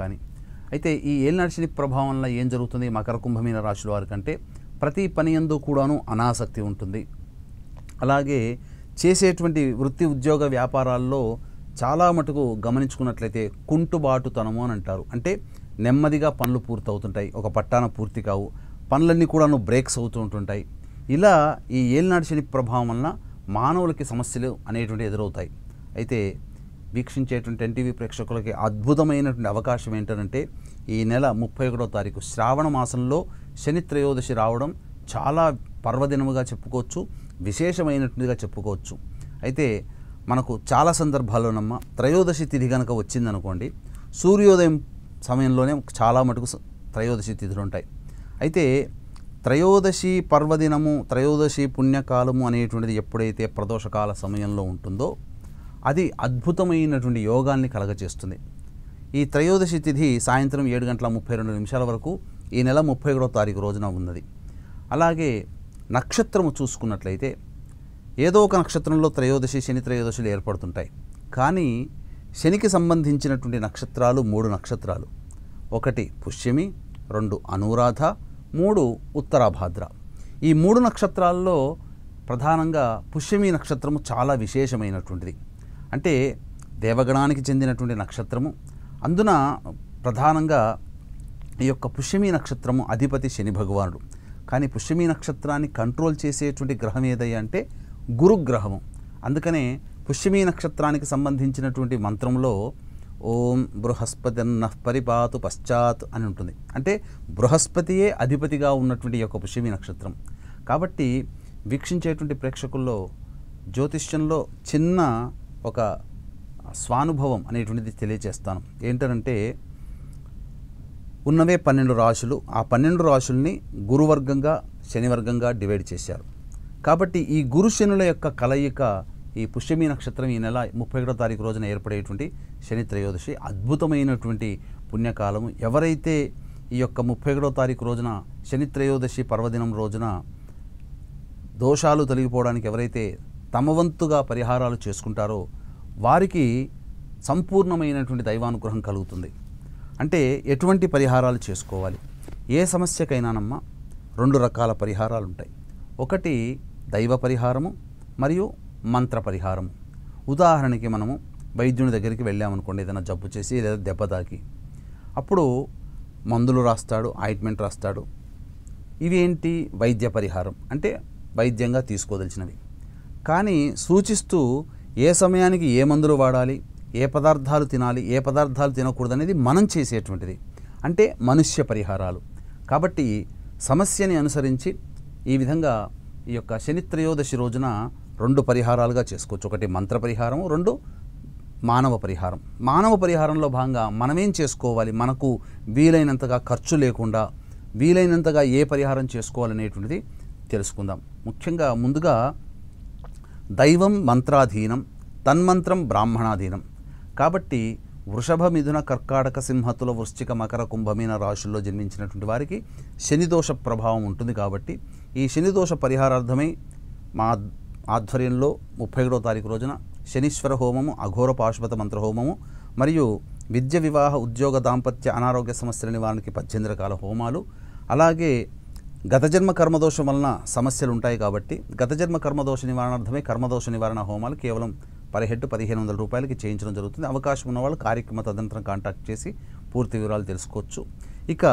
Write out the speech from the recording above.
కానీ. అయితే ఈ ఏలినాటి శని ప్రభావం వల్ల ఏం జరుగుతుంది మకర కుంభమీన రాశుల వారికంటే ప్రతి పని యందు కూడాను అనాసక్తి ఉంటుంది. అలాగే చేసేటువంటి వృత్తి ఉద్యోగ వ్యాపారాల్లో చాలా మటుకు గమనించుకున్నట్లయితే కుంటుబాటుతనము అని అంటారు. అంటే నెమ్మదిగా పనులు పూర్తవుతుంటాయి, ఒక పట్టాన పూర్తి కావు, పనులన్నీ కూడాను బ్రేక్స్ అవుతూ ఉంటుంటాయి. ఇలా ఈ ఏలినాటి శని ప్రభావం వలన మానవులకి సమస్యలు అనేటువంటి ఎదురవుతాయి. అయితే వీక్షించేటువంటి ఎన్టీవీ ప్రేక్షకులకి అద్భుతమైనటువంటి అవకాశం ఏంటంటే ఈ నెల 31వ తారీఖు శ్రావణ మాసంలో శని త్రయోదశి రావడం చాలా పర్వదినముగా చెప్పుకోవచ్చు, విశేషమైనటువంటిగా చెప్పుకోవచ్చు. అయితే మనకు చాలా సందర్భాల్లోనమ్మ త్రయోదశి తిథి కనుక వచ్చిందనుకోండి, సూర్యోదయం సమయంలోనే చాలా మటుకు త్రయోదశి తిథులు ఉంటాయి. అయితే త్రయోదశి పర్వదినము, త్రయోదశి పుణ్యకాలము అనేటువంటిది ఎప్పుడైతే ప్రదోషకాల సమయంలో ఉంటుందో అది అద్భుతమైనటువంటి యోగాల్ని కలగచేస్తుంది. ఈ త్రయోదశి తిథి సాయంత్రం 7:32 వరకు ఈ నెల 31వ తారీఖు రోజున ఉన్నది. అలాగే నక్షత్రము చూసుకున్నట్లయితే ఏదో ఒక నక్షత్రంలో త్రయోదశి, శని త్రయోదశులు ఏర్పడుతుంటాయి. కానీ శనికి సంబంధించినటువంటి నక్షత్రాలు 3 నక్షత్రాలు. 1 పుష్యమి, 2 అనురాధ, 3 ఉత్తరాభాద్ర. ఈ 3 నక్షత్రాల్లో ప్రధానంగా పుష్యమి నక్షత్రము చాలా విశేషమైనటువంటిది. అంటే దేవగణానికి చెందినటువంటి నక్షత్రము. అందున ప్రధానంగా ఈ యొక్క పుష్యమి నక్షత్రము అధిపతి శని భగవానుడు. కానీ పుష్యమి నక్షత్రాన్ని కంట్రోల్ చేసేటువంటి గ్రహం ఏదయ్యా అంటే గురుగ్రహము. అందుకనే పుష్యమి నక్షత్రానికి సంబంధించినటువంటి మంత్రంలో ఓం బృహస్పతిర్నః పరిపాతు పశ్చాత్ అని ఉంటుంది. అంటే బృహస్పతియే అధిపతిగా ఉన్నటువంటి యొక్క పుష్యమి నక్షత్రం. కాబట్టి వీక్షించేటువంటి ప్రేక్షకుల్లో జ్యోతిష్యంలో చిన్న ఒక స్వానుభవం అనేటువంటిది తెలియజేస్తాను. ఏంటంటే ఉన్నవే 12 రాశులు, ఆ 12 రాశుల్ని గురువర్గంగా శనివర్గంగా డివైడ్ చేశారు. కాబట్టి ఈ గురు శనుల యొక్క కలయిక ఈ పుష్యమి నక్షత్రం ఈ నెల 31వ తారీఖు రోజున ఏర్పడేటువంటి శని త్రయోదశి అద్భుతమైనటువంటి పుణ్యకాలము. ఎవరైతే ఈ యొక్క 31వ తారీఖు రోజున శని త్రయోదశి పర్వదినం రోజున దోషాలు తొలగిపోవడానికి ఎవరైతే తమ వంతుగా పరిహారాలు చేసుకుంటారో వారికి సంపూర్ణమైనటువంటి దైవానుగ్రహం కలుగుతుంది. అంటే ఎటువంటి పరిహారాలు చేసుకోవాలి? ఏ సమస్యకైనానమ్మా 2 రకాల పరిహారాలు ఉంటాయి. ఒకటి దైవ పరిహారము మరియు మంత్ర పరిహారము. ఉదాహరణకి మనము వైద్యుని దగ్గరికి వెళ్ళామనుకోండి, ఏదైనా జబ్బు చేసి లేదా దెబ్బ తాకి, అప్పుడు మందులు రాస్తాడు, ఆయింట్మెంట్ రాస్తాడు. ఇవేంటి? వైద్య పరిహారం అంటే వైద్యంగా తీసుకోదలిచినవి. కానీ సూచిస్తూ ఏ సమయానికి ఏ మందులు వాడాలి, ఏ పదార్థాలు తినాలి, ఏ పదార్థాలు తినకూడదు అనేది మనం చేసేటువంటిది. అంటే మనుష్య పరిహారాలు. కాబట్టి సమస్యని అనుసరించి ఈ విధంగా ఈ యొక్క శని త్రయోదశి రోజున 2 పరిహారాలుగా చేసుకోవచ్చు. ఒకటి మంత్ర పరిహారం, 2 మానవ పరిహారం. మానవ పరిహారంలో భాగంగా మనమేం చేసుకోవాలి, మనకు వీలైనంతగా ఖర్చు లేకుండా వీలైనంతగా ఏ పరిహారం చేసుకోవాలనేటువంటిది తెలుసుకుందాం. ముఖ్యంగా ముందుగా దైవం మంత్రాధీనం, తన్మంత్రం బ్రాహ్మణాధీనం. కాబట్టి వృషభ, మిథున, కర్కాటక, సింహతుల, వృశ్చిక, మకర, కుంభమీన రాశుల్లో జన్మించినటువంటి వారికి శనిదోష ప్రభావం ఉంటుంది. కాబట్టి ఈ శనిదోష పరిహారార్థమై మా ఆధ్వర్యంలో 31వ తారీఖు రోజున శనీశ్వర హోమము, అఘోర పాశుపత మంత్ర హోమము మరియు విద్య, వివాహ, ఉద్యోగ, దాంపత్య, అనారోగ్య సమస్యల నివారణకి 18 రకాల హోమాలు, అలాగే గత జన్మ కర్మదోషం వలన సమస్యలు ఉంటాయి కాబట్టి గత జన్మ కర్మదోష నివారణార్థమై కర్మదోష నివారణ హోమాలు కేవలం పర్ హెడ్ 1500 రూపాయలకి చేయించడం జరుగుతుంది. అవకాశం ఉన్న వాళ్ళు కార్యక్రమ తదనంతరం కాంటాక్ట్ చేసి పూర్తి వివరాలు తెలుసుకోవచ్చు. ఇక